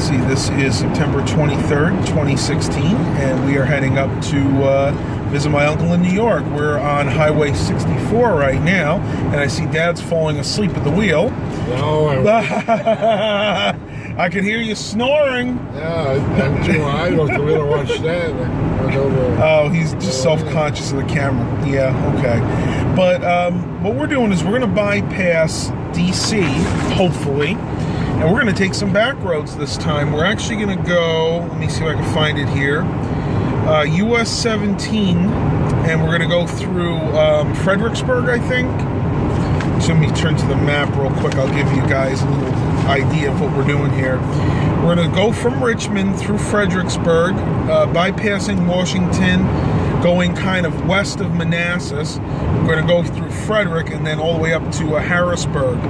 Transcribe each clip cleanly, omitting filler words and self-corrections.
see, this is September 23rd, 2016, and we are heading up to visit my uncle in New York. We're on Highway 64 right now, and I see Dad's falling asleep at the wheel. No, I can hear you snoring. Yeah, I'm too idle to really watch that. Oh, he's just self-conscious of the camera. Yeah, okay. But what we're doing is we're going to bypass DC, hopefully, and we're going to take some back roads this time. We're actually going to go, let me see if I can find it here, US 17, and we're going to go through Fredericksburg, I think. So let me turn to the map real quick. I'll give you guys a little idea of what we're doing here. We're going to go from Richmond through Fredericksburg, bypassing Washington, going kind of west of Manassas. We're going to go through Frederick and then all the way up to Harrisburg.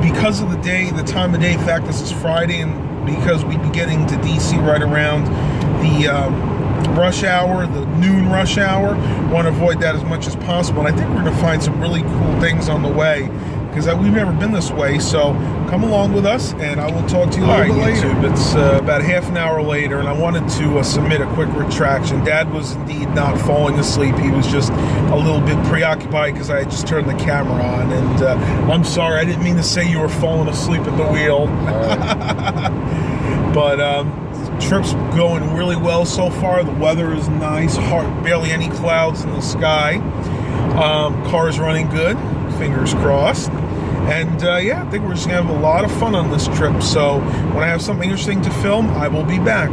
Because of the day, the time of day, in fact, this is Friday, and because we'd be getting to DC right around the rush hour, the noon rush hour, want to avoid that as much as possible. And I think we're going to find some really cool things on the way, because we've never been this way. So come along with us, and I will talk to you a little bit later. YouTube. It's about half an hour later, and I wanted to submit a quick retraction. Dad was indeed not falling asleep. He was just a little bit preoccupied because I had just turned the camera on. And I'm sorry, I didn't mean to say you were falling asleep at the wheel. But trip's going really well so far. The weather is nice, barely any clouds in the sky. Car's running good, fingers crossed. And yeah, I think we're just gonna have a lot of fun on this trip. So when I have something interesting to film, I will be back.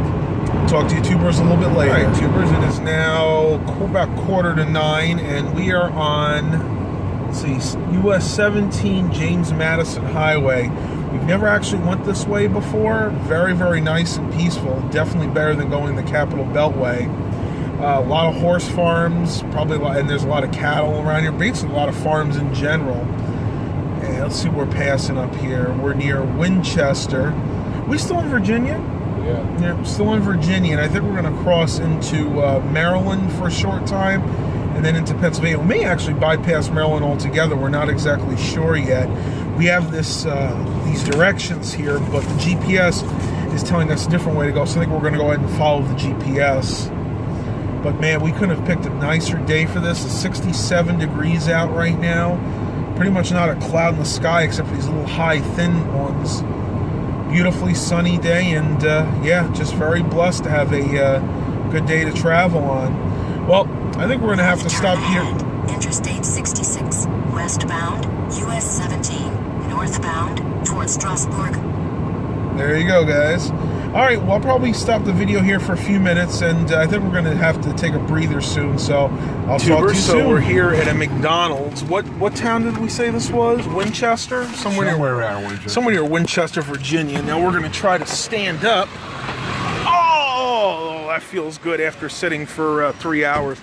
Talk to you tubers a little bit later. All right, tubers, it is now about 8:45, and we are on, let's see, US 17 James Madison Highway. We've never actually went this way before. Very, very nice and peaceful. Definitely better than going the Capitol Beltway. A lot of horse farms, probably a lot, and there's a lot of cattle around here. Basically, a lot of farms in general. And let's see what we're passing up here. We're near Winchester. We still in Virginia? Yeah, we're still in Virginia, and I think we're going to cross into Maryland for a short time, and then into Pennsylvania. We may actually bypass Maryland altogether. We're not exactly sure yet. We have these directions here, but the GPS is telling us a different way to go, so I think we're going to go ahead and follow the GPS. But man, we couldn't have picked a nicer day for this. It's 67 degrees out right now. Pretty much not a cloud in the sky except for these little high, thin ones. Beautifully sunny day, and yeah, just very blessed to have a good day to travel on. Well, I think we're going to have to stop here. Interstate 66, westbound, US 17, northbound, towards Strasbourg. There you go, guys. All right, well, I'll probably stop the video here for a few minutes, and I think we're going to have to take a breather soon, so I'll talk to you soon. So we're here at a McDonald's. What town did we say this was? Winchester? Somewhere around Winchester. Somewhere near Winchester, Virginia. Now we're going to try to stand up. Oh, that feels good after sitting for 3 hours.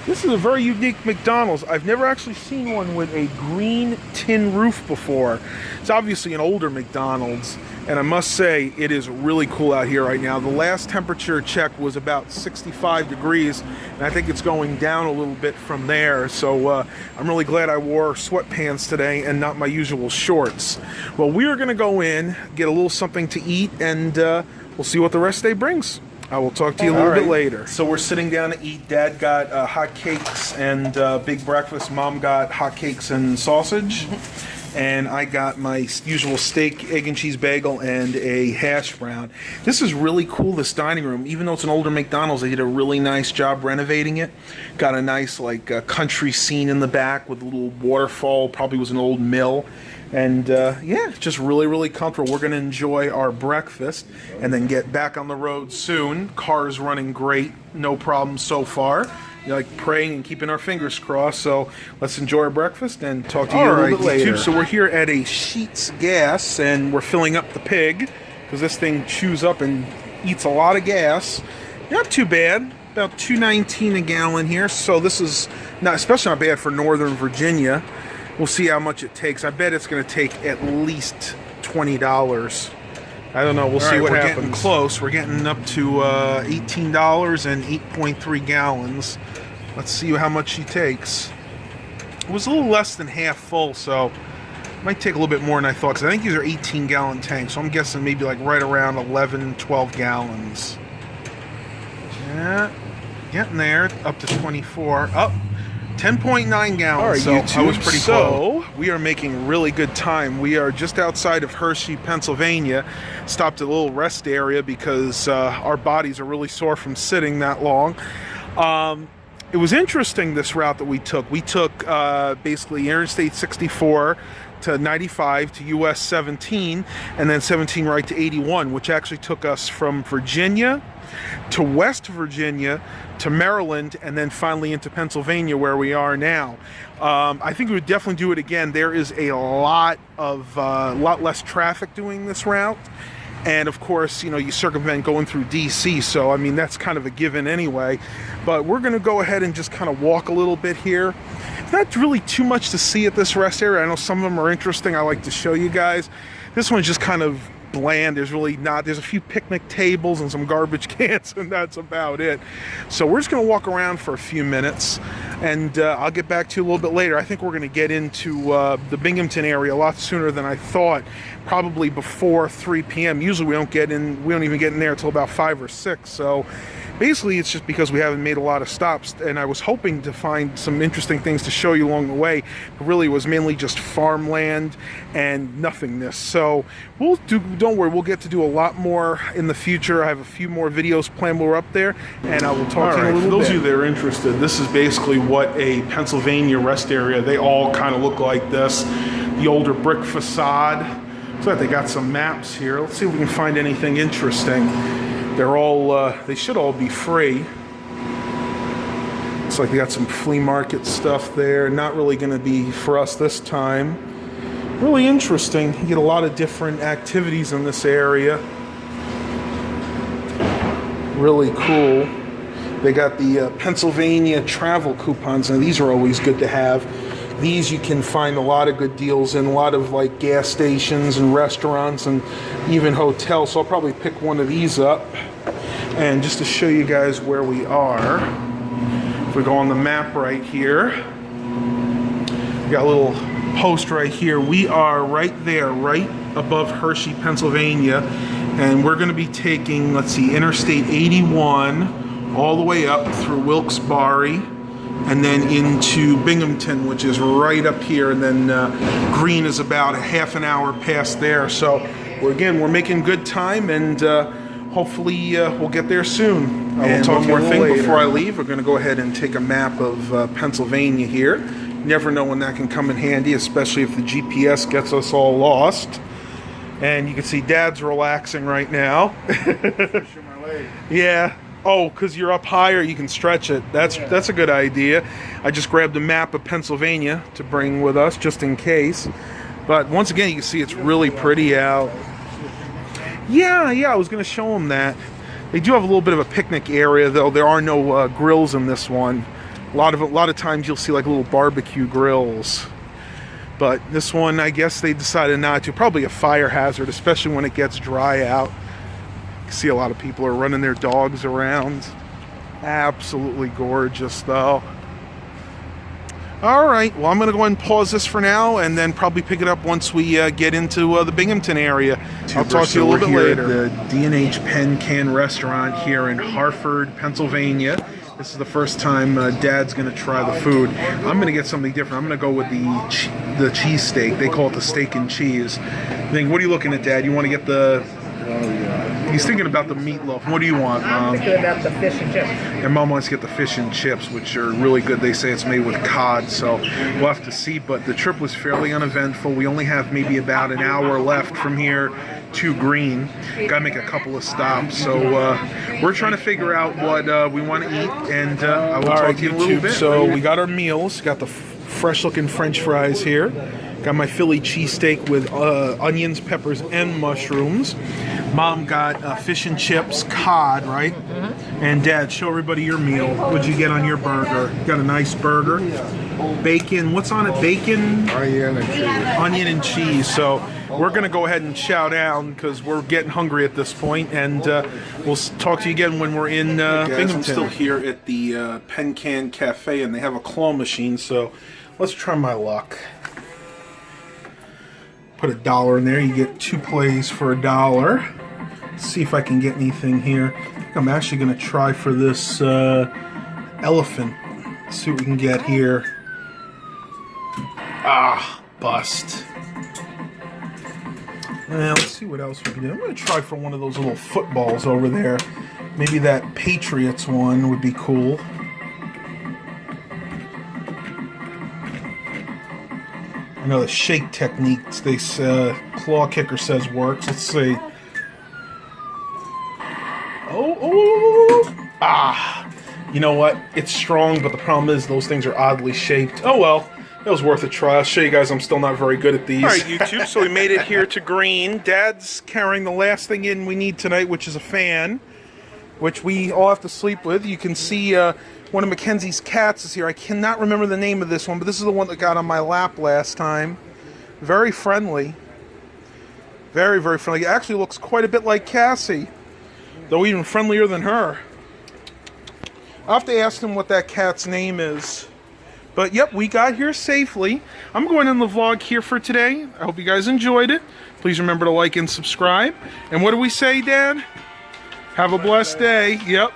This is a very unique McDonald's. I've never actually seen one with a green tin roof before. It's obviously an older McDonald's, and I must say it is really cool out here right now. The last temperature check was about 65 degrees, and I think it's going down a little bit from there. So I'm really glad I wore sweatpants today and not my usual shorts. Well, we are going to go in, get a little something to eat, and we'll see what the rest of the day brings. I will talk to you a little bit later. So we're sitting down to eat. Dad got hot cakes and big breakfast. Mom got hot cakes and sausage. And I got my usual steak, egg and cheese bagel, and a hash brown. This is really cool, this dining room. Even though it's an older McDonald's, they did a really nice job renovating it. Got a nice country scene in the back with a little waterfall. Probably was an old mill. And yeah, just really, really comfortable. We're going to enjoy our breakfast and then get back on the road soon. Car's running great, no problems so far. Like praying and keeping our fingers crossed. So let's enjoy our breakfast and talk to you a little bit later. So we're here at a Sheetz Gas, and we're filling up the pig because this thing chews up and eats a lot of gas. Not too bad. About $2.19 a gallon here. So this is not, especially not bad for Northern Virginia. We'll see how much it takes. I bet it's going to take at least $20. I don't know. We'll see what happens. We're getting close. We're getting up to $18 and 8.3 gallons. Let's see how much she takes. It was a little less than half full, so Might take a little bit more than I thought, because I think these are 18-gallon tanks, so I'm guessing maybe like right around 11, 12 gallons. Yeah, getting there, up to 24. Up, 10.9 gallons. All right, so YouTube, I was pretty close. We are making really good time. We are just outside of Hershey, Pennsylvania. Stopped at a little rest area because our bodies are really sore from sitting that long. It was interesting, this route that we took. We took basically Interstate 64 to 95 to US 17, and then 17 right to 81, which actually took us from Virginia to West Virginia to Maryland, and then finally into Pennsylvania, where we are now. I think we would definitely do it again. There is a lot less traffic doing this route. And of course, you know, you circumvent going through DC, so I mean, that's kind of a given anyway. But we're going to go ahead and just kind of walk a little bit here. Not really too much to see at this rest area. I know some of them are interesting. I like to show you guys. This one's just kind of bland. There's really not. There's a few picnic tables and some garbage cans, and that's about it. So we're just going to walk around for a few minutes, and I'll get back to you a little bit later. I think we're going to get into the Binghamton area a lot sooner than I thought. Probably before 3 p.m. Usually we don't even get in there until about 5 or 6. So basically it's just because we haven't made a lot of stops, and I was hoping to find some interesting things to show you along the way, but really it was mainly just farmland and nothingness. So don't worry, we'll get to do a lot more in the future. I have a few more videos planned while we're up there, and I will talk to you in a little bit. For those of you that are interested, this is basically what a Pennsylvania rest area, they all kind of look like this. The older brick facade. So they got some maps here. Let's see if we can find anything interesting. They're all, they should all be free. Looks like they got some flea market stuff there. Not really going to be for us this time. Really interesting. You get a lot of different activities in this area. Really cool. They got the Pennsylvania travel coupons. Now these are always good to have. These you can find a lot of good deals in, a lot of like gas stations and restaurants and even hotels. So I'll probably pick one of these up. And just to show you guys where we are, if we go on the map right here, we got a little post right here. We are right there, right above Hershey, Pennsylvania. And we're going to be taking, let's see, Interstate 81 all the way up through Wilkes-Barre, and then into Binghamton, which is right up here, and then Greene is about a half an hour past there. So we're making good time, and hopefully we'll get there soon. I will talk one more thing before I leave. We're going to go ahead and take a map of Pennsylvania here. Never know when that can come in handy, especially if the GPS gets us all lost. And you can see Dad's relaxing right now. Stretching my leg. Yeah. Oh, because you're up higher, you can stretch it. That's a good idea. I just grabbed a map of Pennsylvania to bring with us, just in case. But once again, you can see it's really pretty out. Yeah, I was going to show them that. They do have a little bit of a picnic area, though. There are no grills in this one. A lot of times you'll see like little barbecue grills. But this one, I guess they decided not to. Probably a fire hazard, especially when it gets dry out. See a lot of people are running their dogs around. Absolutely gorgeous, though. All right, well, I'm going to go ahead and pause this for now, and then probably pick it up once we get into the Binghamton area. I'll talk to you a little bit later. At the D&H Pen Can Restaurant here in Hartford, Pennsylvania. This is the first time Dad's going to try the food. I'm going to get something different. I'm going to go with the cheesesteak. They call it the steak and cheese. What are you looking at, Dad? You want to get the... He's thinking about the meatloaf. What do you want, Mom? I'm thinking about the fish and chips. And Mom wants to get the fish and chips, which are really good. They say it's made with cod, so we'll have to see. But the trip was fairly uneventful. We only have maybe about an hour left from here to Greene. Got to make a couple of stops. So we're trying to figure out what we want to eat, and I will talk to you in a little bit. So we got our meals. Got the fresh-looking French fries here. Got my Philly cheesesteak with onions, peppers, and mushrooms. Mom got fish and chips, cod, right? Mm-hmm. And Dad, show everybody your meal. What'd you get on your burger? Got a nice burger. Bacon. What's on it? Bacon? Onion and cheese. Onion and cheese. So we're going to go ahead and chow down because we're getting hungry at this point, and we'll talk to you again when we're in Binghamton. I'm still here at the Pen Can Cafe, and they have a claw machine, so let's try my luck. Put $1 in there. You get 2 plays for $1. Let's see if I can get anything here. I think I'm actually going to try for this elephant. Let's see what we can get here. Ah, bust. Well, let's see what else we can do. I'm going to try for one of those little footballs over there. Maybe that Patriots one would be cool. I know the shake techniques this claw kicker says works. Let's see. Oh. Ah. You know what? It's strong, but the problem is those things are oddly shaped. Oh well. It was worth a try. I'll show you guys I'm still not very good at these. All right, YouTube, so we made it here to Greene. Dad's carrying the last thing in we need tonight, which is a fan, which we all have to sleep with. You can see one of Mackenzie's cats is here. I cannot remember the name of this one, but this is the one that got on my lap last time. Very friendly. Very, very friendly. It actually looks quite a bit like Cassie, though even friendlier than her. I'll have to ask him what that cat's name is. But yep, we got here safely. I'm going to end the vlog here for today. I hope you guys enjoyed it. Please remember to like and subscribe. And what do we say, Dad? Have a blessed day. Yep.